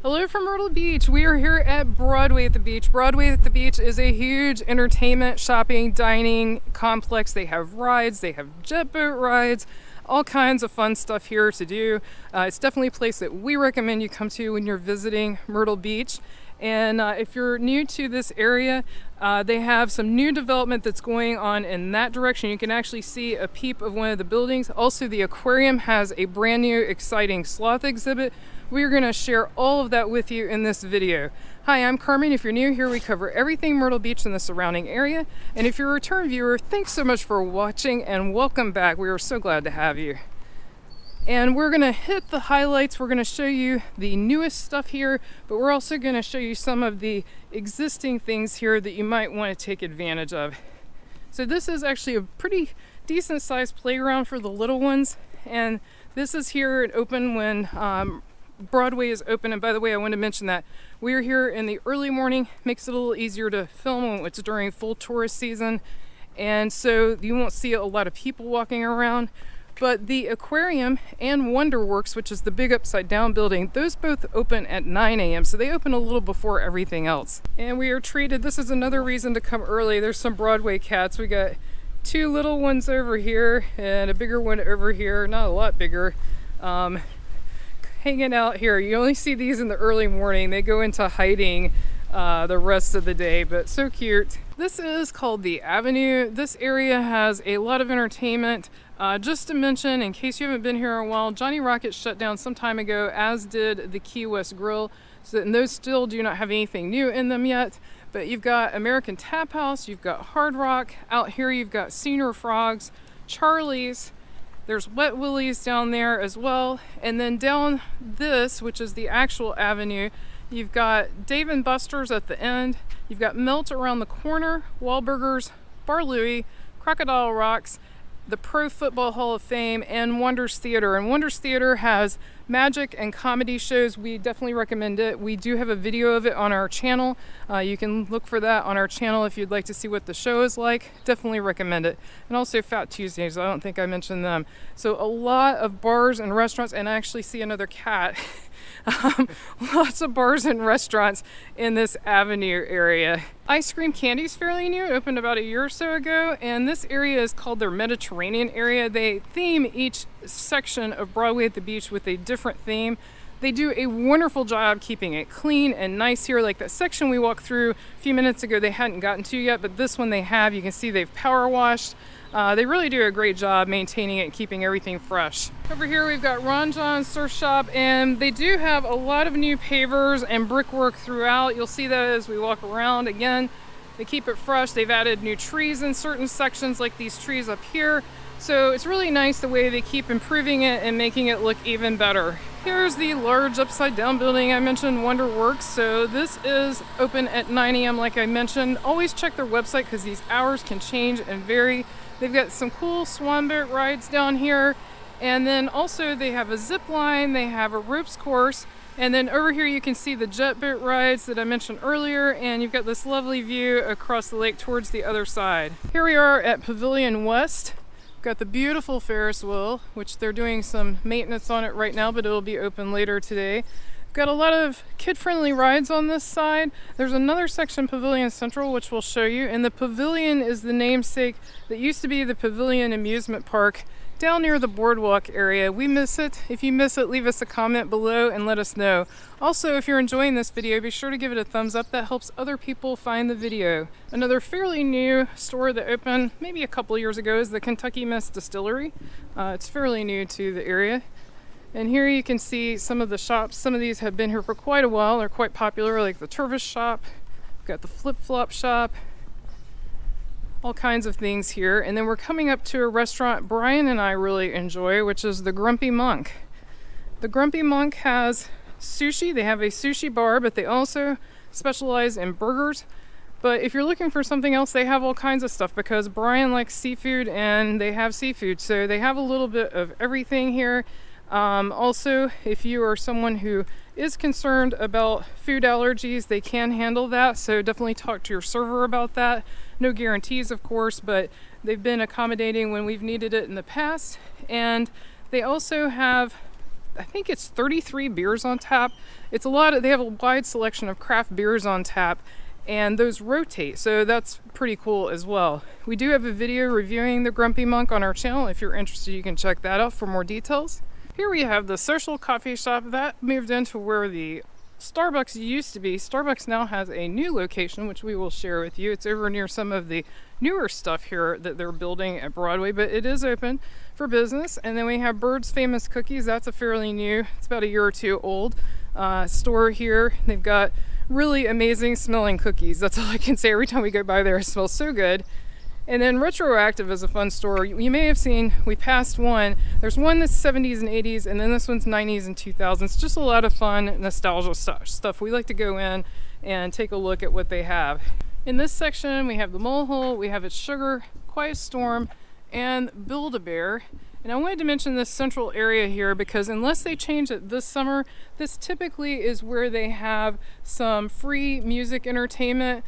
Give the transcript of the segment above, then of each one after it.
Hello from Myrtle Beach. We are here at Broadway at the beach. Broadway at the beach is a huge entertainment, shopping, dining complex. They have rides, they have jet boat rides, all kinds of fun stuff here to do. It's definitely a place that we recommend you come to when you're visiting Myrtle Beach. And if you're new to this area, they have some new development that's going on in that direction. You can actually see a peep of one of the buildings. Also, the Aquarium has a brand new exciting sloth exhibit. We're going to share all of that with you in this video. Hi, I'm Carmen. If you're new here, we cover everything Myrtle Beach and the surrounding area. And if you're a return viewer, thanks so much for watching and welcome back. We are so glad to have you. And we're going to hit the highlights. We're going to show you the newest stuff here, but we're also going to show you some of the existing things here that you might want to take advantage of. So this is actually a pretty decent sized playground for the little ones. And this is here and open when Broadway is open. And by the way, I want to mention that we're here in the early morning. Makes it a little easier to film when it's during full tourist season. And so you won't see a lot of people walking around. But the Aquarium and WonderWorks, which is the big upside down building, those both open at 9 a.m. So they open a little before everything else. And we are treated, this is another reason to come early. There's some Broadway cats. We got two little ones over here and a bigger one over here, not a lot bigger, hanging out here. You only see these in the early morning. They go into hiding the rest of the day, but so cute. This is called the Avenue. This area has a lot of entertainment. Just to mention, in case you haven't been here in a while, Johnny Rocket shut down some time ago, as did the Key West Grill. So, and those still do not have anything new in them yet. But you've got American Tap House, you've got Hard Rock. Out here you've got Senior Frogs, Charlie's. There's Wet Willie's down there as well. And then down this, which is the actual avenue, you've got Dave & Buster's at the end. You've got Melt around the corner, Wahlburgers, Bar Louie, Crocodile Rocks, the Pro Football Hall of Fame, and Wonders Theater. And Wonders Theater has magic and comedy shows. We definitely recommend it. We do have a video of it on our channel. You can look for that on our channel if you'd like to see what the show is like. Definitely recommend it. And also Fat Tuesdays. I don't think I mentioned them. So a lot of bars and restaurants, and I actually see another cat. Lots of bars and restaurants in this avenue area. Ice Cream Candy's fairly new. It opened about a year or so ago, and this area is called their Mediterranean area. They theme each section of Broadway at the beach with a different theme. They do a wonderful job keeping it clean and nice here. Like that section we walked through a few minutes ago, they hadn't gotten to yet, but this one they have. You can see they've power washed. They really do a great job maintaining it and keeping everything fresh. Over here we've got Ron John's Surf Shop, and they do have a lot of new pavers and brickwork throughout. You'll see that as we walk around. Again, they keep it fresh. They've added new trees in certain sections, like these trees up here. So it's really nice the way they keep improving it and making it look even better. Here's the large upside down building I mentioned, WonderWorks. So this is open at 9 a.m. like I mentioned. Always check their website because these hours can change and vary. They've got some cool swan boat rides down here. And then also they have a zip line, they have a ropes course. And then over here you can see the jet boat rides that I mentioned earlier, and you've got this lovely view across the lake towards the other side. Here we are at Pavilion West. We've got the beautiful Ferris wheel, which they're doing some maintenance on it right now, but it'll be open later today. Got a lot of kid-friendly rides on this side. There's another section, Pavilion Central, which we'll show you. And the Pavilion is the namesake that used to be the Pavilion Amusement Park down near the boardwalk area. We miss it. If you miss it, leave us a comment below and let us know. Also, if you're enjoying this video, be sure to give it a thumbs up. That helps other people find the video. Another fairly new store that opened maybe a couple years ago is the Kentucky Miss Distillery. It's fairly new to the area. And here you can see some of the shops. Some of these have been here for quite a while. They're quite popular, like the Turvis shop. We've got the flip-flop shop. All kinds of things here. And then we're coming up to a restaurant Brian and I really enjoy, which is the Grumpy Monk. The Grumpy Monk has sushi. They have a sushi bar, but they also specialize in burgers. But if you're looking for something else, they have all kinds of stuff because Brian likes seafood and they have seafood. So they have a little bit of everything here. Also, if you are someone who is concerned about food allergies, they can handle that. So definitely talk to your server about that. No guarantees, of course, but they've been accommodating when we've needed it in the past. And they also have I think it's 33 beers on tap. It's a lot of, they have a wide selection of craft beers on tap, and those rotate, so that's pretty cool as well. We do have a video reviewing the Grumpy Monk on our channel. If you're interested, you can check that out for more details. Here we have the social coffee shop that moved into where the Starbucks used to be. Starbucks now has a new location, which we will share with you. It's over near some of the newer stuff here that they're building at Broadway, but it is open for business. And then we have Bird's Famous Cookies. That's a fairly new, it's about a year or two old store here. They've got really amazing smelling cookies. That's all I can say. Every time we go by there, it smells so good. And then Retroactive is a fun store. You may have seen, we passed one. There's one that's 70s and 80s, and then this one's 90s and 2000s. Just a lot of fun nostalgia stuff. We like to go in and take a look at what they have. In this section, we have the Mole Hole, we have its Sugar, Quiet Storm, and Build-A-Bear. And I wanted to mention this central area here because unless they change it this summer, this typically is where they have some free music entertainment.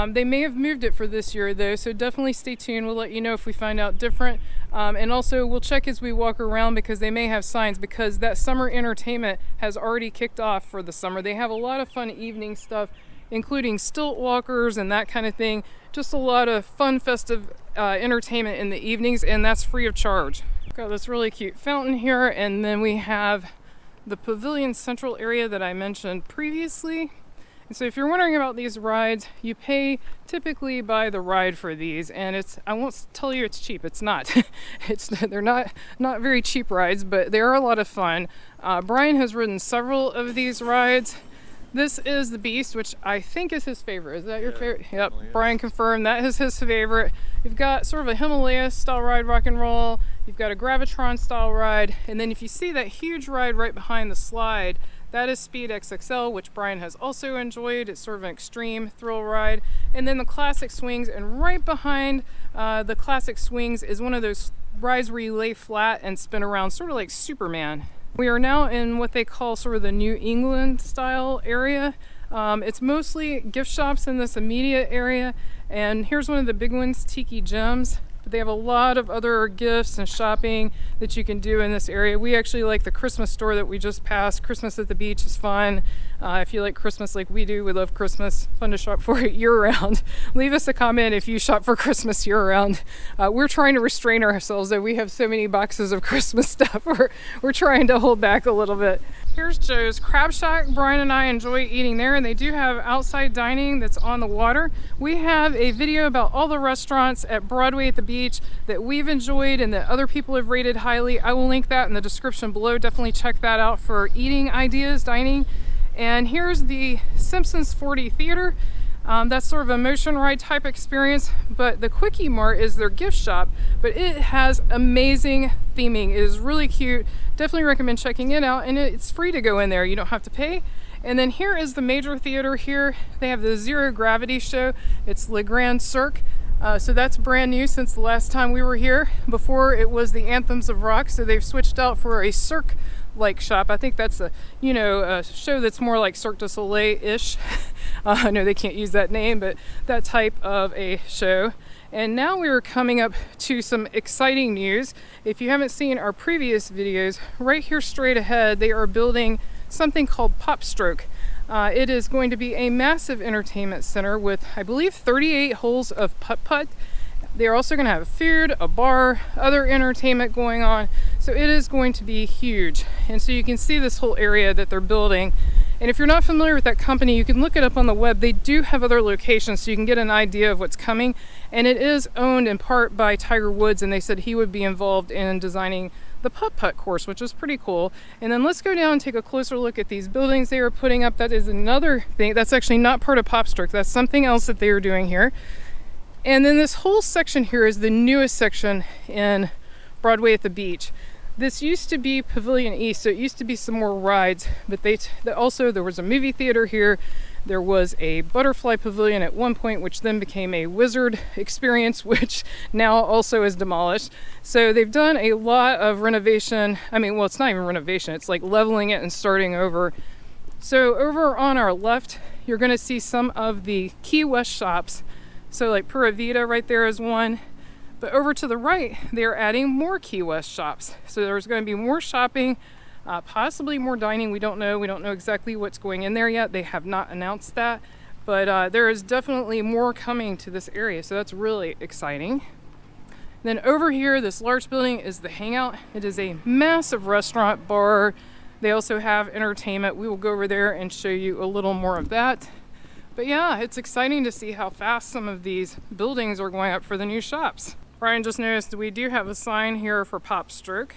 They may have moved it for this year though, so definitely stay tuned. We'll let you know if we find out different. And also we'll check as we walk around because they may have signs, because that summer entertainment has already kicked off for the summer. They have a lot of fun evening stuff, including stilt walkers and that kind of thing. Just a lot of fun festive entertainment in the evenings, and that's free of charge. Got this really cute fountain here, and then we have the Pavilion Central area that I mentioned previously. And so if you're wondering about these rides, you pay typically by the ride for these, and it's, I won't tell you it's cheap, it's not. They're not very cheap rides, but they are a lot of fun. Brian has ridden several of these rides. This is the Beast, which I think is his favorite. Is that your favorite? Yep, Brian confirmed that is his favorite. You've got sort of a Himalaya style ride, rock and roll. You've got a Gravitron style ride. And then if you see that huge ride right behind the slide, that is Speed XXL, which Brian has also enjoyed. It's sort of an extreme thrill ride. And then the Classic Swings, and right behind the Classic Swings is one of those rides where you lay flat and spin around, sort of like Superman. We are now in what they call sort of the New England style area. It's mostly gift shops in this immediate area, and here's one of the big ones, Tiki Gems. But they have a lot of other gifts and shopping that you can do in this area. We actually like the Christmas store that we just passed. Christmas at the Beach is fun. If you like Christmas like we do, we love Christmas. Fun to shop for it year-round. Leave us a comment if you shop for Christmas year-round. We're trying to restrain ourselves, though. We have so many boxes of Christmas stuff. We're trying to hold back a little bit. Here's Joe's Crab Shack. Brian and I enjoy eating there, and they do have outside dining that's on the water. We have a video about all the restaurants at Broadway at the Beach that we've enjoyed and that other people have rated highly. I will link that in the description below. Definitely check that out for eating ideas, dining. And here's the Simpsons 4D Theater. That's sort of a motion ride type experience, but the Quickie Mart is their gift shop, but it has amazing theming. It is really cute. Definitely recommend checking it out, and it's free to go in there. You don't have to pay. And then here is the major theater here. They have the Zero Gravity show. It's Le Grand Cirque. So that's brand new since the last time we were here. Before it was the Anthems of Rock, so they've switched out for a Cirque-like shop. I think that's a show that's more like Cirque du Soleil-ish. I know they can't use that name, but that type of a show. And now we're coming up to some exciting news. If you haven't seen our previous videos, right here straight ahead, they are building something called PopStroke. It is going to be a massive entertainment center with, I believe, 38 holes of putt-putt. They're also going to have food, a bar, other entertainment going on. So it is going to be huge. And so you can see this whole area that they're building. And if you're not familiar with that company, you can look it up on the web. They do have other locations, so you can get an idea of what's coming. And it is owned in part by Tiger Woods, and they said he would be involved in designing the putt-putt course, which is pretty cool. And then let's go down and take a closer look at these buildings they are putting up. That is another thing. That's actually not part of PopStroke. That's something else that they are doing here. And then this whole section here is the newest section in Broadway at the Beach. This used to be Pavilion East, so it used to be some more rides, but also there was a movie theater here. There was a butterfly pavilion at one point, which then became a wizard experience, which now also is demolished. So they've done a lot of renovation. I mean, well, it's not even renovation. It's like leveling it and starting over. So over on our left, you're going to see some of the Key West shops. So like Pura Vida right there is one. But over to the right, they're adding more Key West shops. So there's going to be more shopping. possibly more dining. We don't know exactly what's going in there yet. They have not announced that, but there is definitely more coming to this area, so that's really exciting. Then over here, this large building is the Hangout. It is a massive restaurant bar. They also have entertainment. We will go over there and show you a little more of that. But yeah, it's exciting to see how fast some of these buildings are going up for the new shops. Brian just noticed we do have a sign here for PopStroke.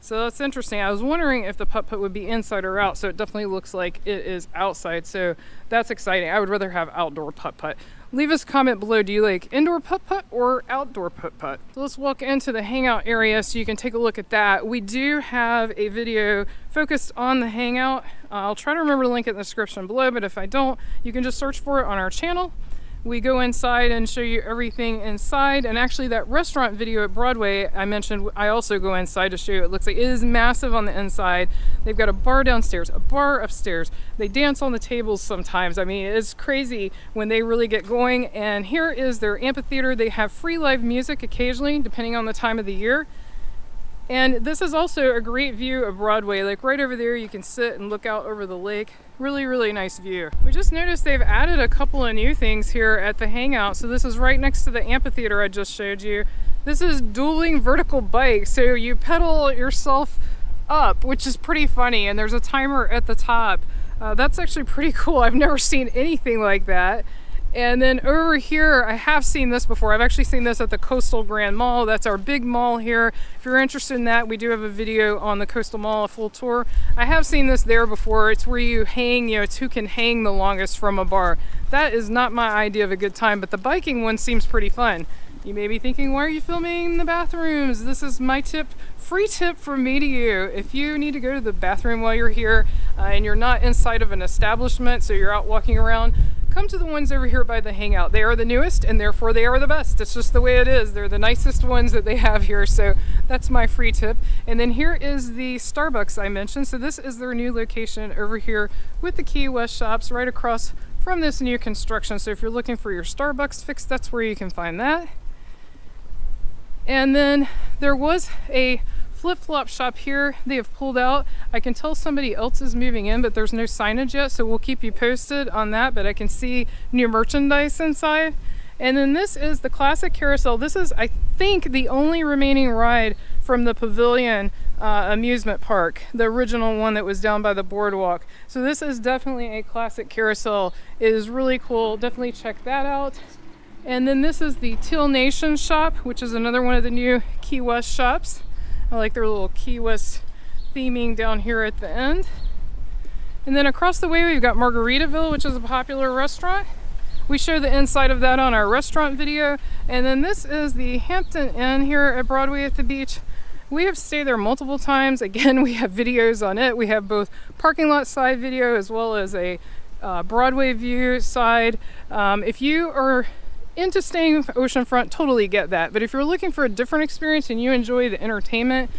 So that's interesting. I was wondering if the putt-putt would be inside or out, so it definitely looks like it is outside. So that's exciting. I would rather have outdoor putt-putt. Leave us a comment below. Do you like indoor putt-putt or outdoor putt-putt? So let's walk into the Hangout area so you can take a look at that. We do have a video focused on the Hangout. I'll try to remember to link it in the description below, but if I don't, you can just search for it on our channel. We go inside and show you everything inside, and actually that restaurant video at Broadway I mentioned, I also go inside to show you. It looks like it is massive on the inside. They've got a bar downstairs, a bar upstairs. They dance on the tables sometimes. I mean, it's crazy when they really get going. And here is their amphitheater. They have free live music occasionally, depending on the time of the year. And this is also a great view of Broadway. Like right over there, you can sit and look out over the lake. Really, really nice view. We just noticed they've added a couple of new things here at the Hangout. So this is right next to the amphitheater I just showed you. This is dueling vertical bikes. So you pedal yourself up, which is pretty funny. And there's a timer at the top. That's actually pretty cool. I've never seen anything like that. And then over here, I have seen this before. I've actually seen this at the Coastal Grand Mall. That's our big mall here. If you're interested in that, we do have a video on the Coastal Mall, a full tour. I have seen this there before. It's where you hang, it's who can hang the longest from a bar. That is not my idea of a good time, but the biking one seems pretty fun. You may be thinking, why are you filming in the bathrooms? This is my tip, free tip from me to you. If you need to go to the bathroom while you're here and you're not inside of an establishment, so you're out walking around, come to the ones over here by the Hangout. They are the newest and therefore they are the best. It's just the way it is. They're the nicest ones that they have here. So that's my free tip. And then here is the Starbucks I mentioned. So this is their new location over here with the Key West shops right across from this new construction. So if you're looking for your Starbucks fix, that's where you can find that. And then there was a flip-flop shop here. They have pulled out. I can tell somebody else is moving in, but there's no signage yet, so we'll keep you posted on that. But I can see new merchandise inside. And then this is the classic carousel. This is, I think, the only remaining ride from the Pavilion amusement park, the original one that was down by the boardwalk. So this is definitely a classic carousel. It is really cool. Definitely check that out. And then this is the Teal Nation shop, which is another one of the new Key West shops. I like their little Key West theming down here at the end. And then across the way we've got Margaritaville, which is a popular restaurant. We show the inside of that on our restaurant video. And then this is the Hampton Inn here at Broadway at the beach. We have stayed there multiple times. Again, we have videos on it. We have both parking lot side video as well as a Broadway view side. If you are into staying oceanfront, totally get that. But if you're looking for a different experience and you enjoy the entertainment,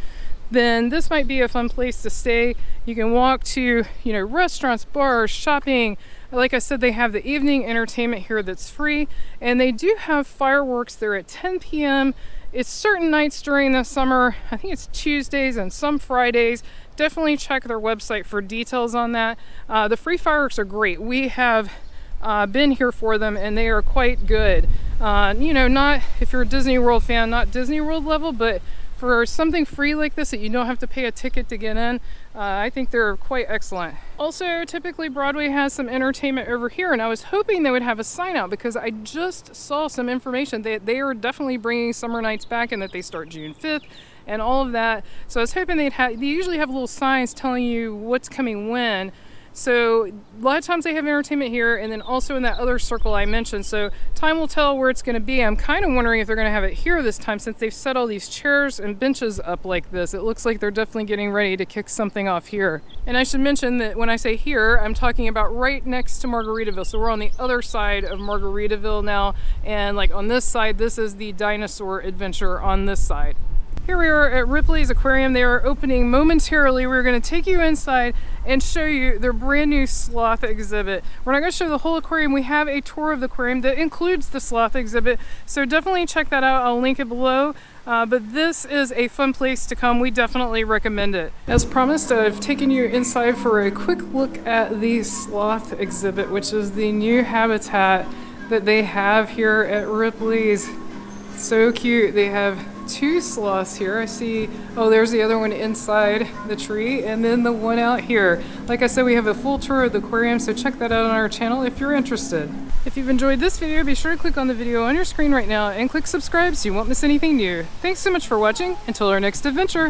then this might be a fun place to stay. You can walk to, restaurants, bars, shopping. Like I said, they have the evening entertainment here that's free, and they do have fireworks there at 10 p.m. It's certain nights during the summer. I think it's Tuesdays and some Fridays. Definitely check their website for details on that. The free fireworks are great. We have been here for them and they are quite good. Not, if you're a Disney World fan, not Disney World level, but for something free like this that you don't have to pay a ticket to get in, I think they're quite excellent. Also, typically Broadway has some entertainment over here, and I was hoping they would have a sign out because I just saw some information that they are definitely bringing summer nights back and that they start June 5th and all of that. So I was hoping they usually have little signs telling you what's coming when. So a lot of times they have entertainment here and then also in that other circle I mentioned. So time will tell where it's going to be. I'm kind of wondering if they're going to have it here this time since they've set all these chairs and benches up like this. It looks like they're definitely getting ready to kick something off here. And I should mention that when I say here, I'm talking about right next to Margaritaville. So we're on the other side of Margaritaville now. And like on this side, this is the dinosaur adventure on this side. Here we are at Ripley's Aquarium. They are opening momentarily. We're going to take you inside and show you their brand new sloth exhibit. We're not going to show the whole aquarium. We have a tour of the aquarium that includes the sloth exhibit, so definitely check that out. I'll link it below. But this is a fun place to come. We definitely recommend it. As promised, I've taken you inside for a quick look at the sloth exhibit, which is the new habitat that they have here at Ripley's. So cute. They have 2 sloths here. I see, oh, there's the other one inside the tree, and then the one out here. Like I said, we have a full tour of the aquarium, so check that out on our channel if you're interested. If you've enjoyed this video, be sure to click on the video on your screen right now and click subscribe so you won't miss anything new. Thanks so much for watching. Until our next adventure.